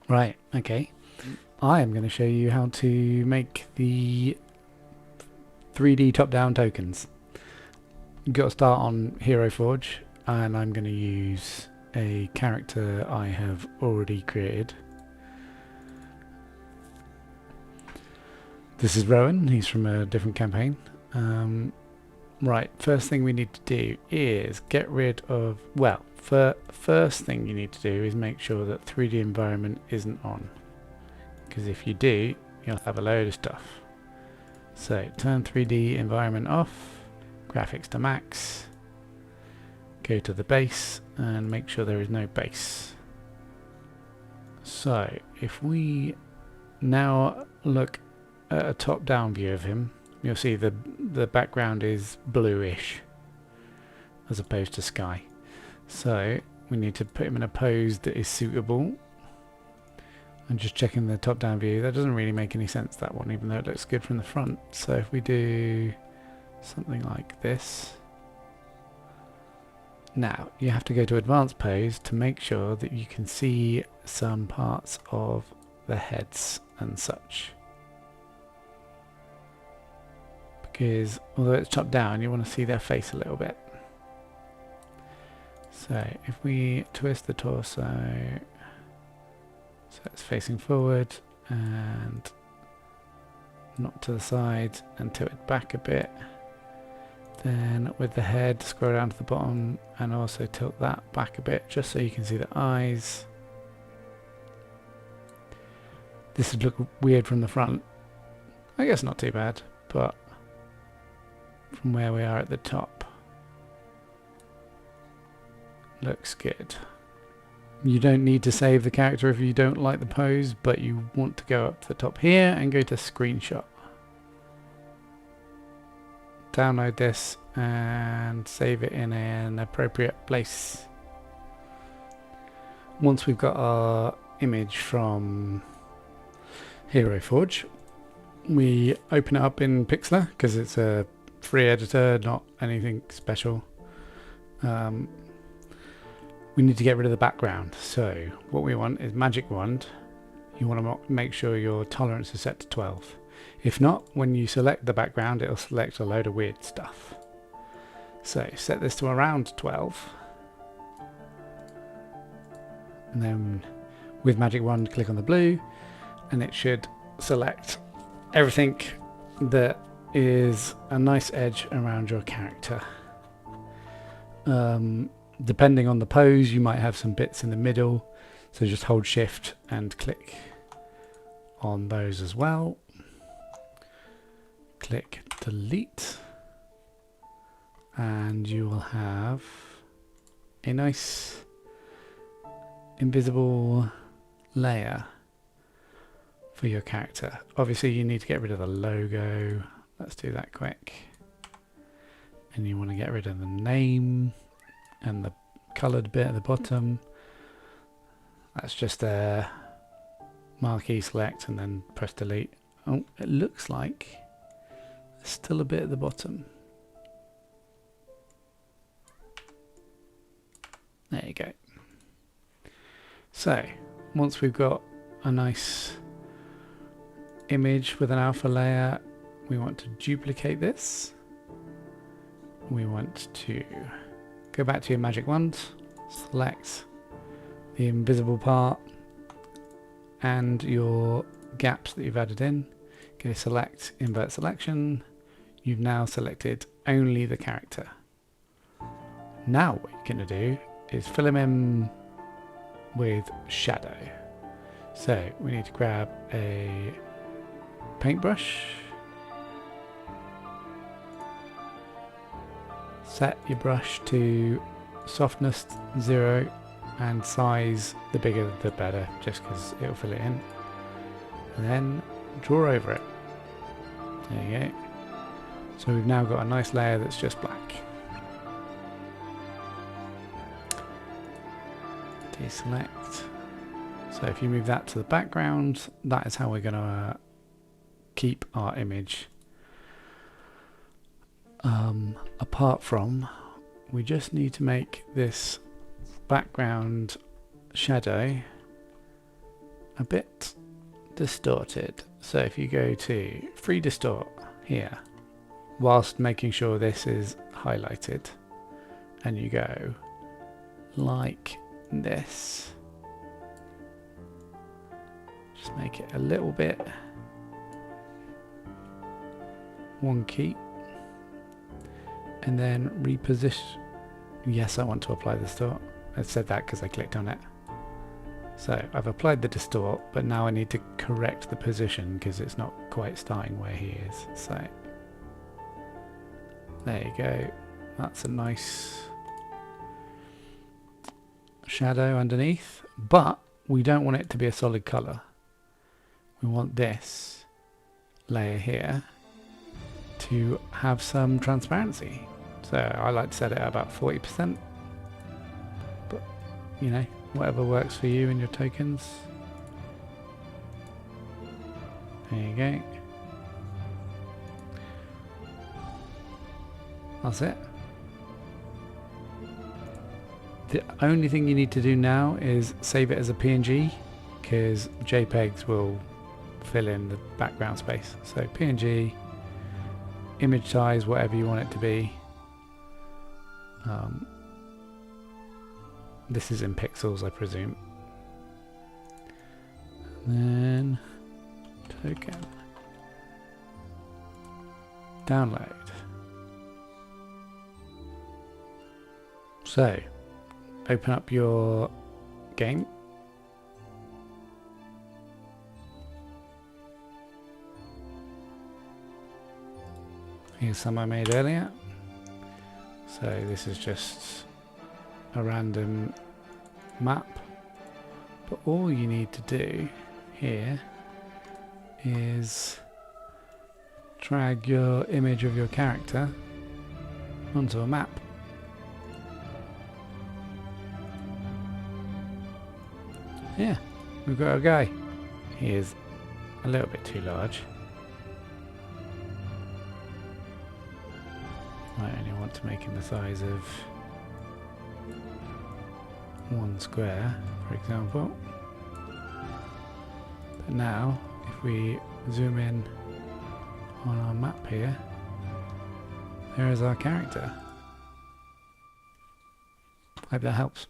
Right, okay. I am going to show you how to make the 3D top-down tokens. You've got to start on Heroforge, and I'm going to use a character I have already created. This is Rowan, he's from a different campaign. Right, first thing we need to do is get rid of, well, first thing you need to do is make sure that 3D environment isn't on. Because if you do, you'll have a load of stuff. So turn 3D environment off, graphics to max, go to the base and make sure there is no base. So if we now look at a top-down view of him, you'll see the background is bluish as opposed to sky. So we need to put him in a pose that is suitable. I'm just checking the top-down view. That doesn't really make any sense, that one, even though it looks good from the front. So if we do something like this. Now, you have to go to advanced pose to make sure that you can see some parts of the heads and such. Because although it's chopped down, you want to see their face a little bit. So if we twist the torso, so it's facing forward and not to the side and tilt it back a bit. Then with the head, scroll down to the bottom and also tilt that back a bit just so you can see the eyes. This would look weird from the front. I guess not too bad, but from where we are at the top, looks good. You don't need to save the character if you don't like the pose, but you want to go up to the top here and go to screenshot. Download this and save it in an appropriate place. Once we've got our image from Heroforge, we open it up in Pixlr because it's a free editor, not anything special. We need to get rid of the background, so what we want is magic wand. You want to make sure your tolerance is set to 12. If not, when you select the background, it'll select a load of weird stuff. So set this to around 12, and then with magic wand click on the blue and it should select everything that is a nice edge around your character. Depending on the pose, you might have some bits in the middle, so just hold shift and click on those as well. Click delete and you will have a nice invisible layer for your character. Obviously you need to get rid of the logo. Let's do that quick. And you want to get rid of the name and the coloured bit at the bottom. That's just a marquee select and then press delete. Oh, it looks like there's still a bit at the bottom. There you go. So once we've got a nice image with an alpha layer, we want to duplicate this. We want to go back to your magic wand, select the invisible part and your gaps that you've added in. Go select invert selection. You've now selected only the character. Now what you're going to do is fill him in with shadow. So we need to grab a paintbrush, set your brush to softness 0 and size, the bigger the better, just because it'll fill it in, and then draw over it. There you go. So we've now got a nice layer that's just black. Deselect. So if you move that to the background, that is how we're going to keep our image. Apart from, we just need to make this background shadow a bit distorted. So if you go to free distort here, whilst making sure this is highlighted, and you go like this, just make it a little bit wonky, and then reposition. Yes, I want to apply the distort. I said that because I clicked on it. So I've applied the distort, but now I need to correct the position because it's not quite starting where he is. So there you go. That's a nice shadow underneath, but we don't want it to be a solid color. We want this layer here to have some transparency. So I like to set it at about 40%, but you know, whatever works for you and your tokens. There you go. That's it. The only thing you need to do now is save it as a PNG, because JPEGs will fill in the background space. So PNG, image size, whatever you want it to be. This is in pixels, I presume. And then token. Download. So open up your game. Here's some I made earlier. So this is just a random map, but all you need to do here is drag your image of your character onto a map. Yeah, we've got a guy. He is a little bit too large. I only want to make him the size of 1 square, for example. But now, if we zoom in on our map here, there is our character. Hope that helps.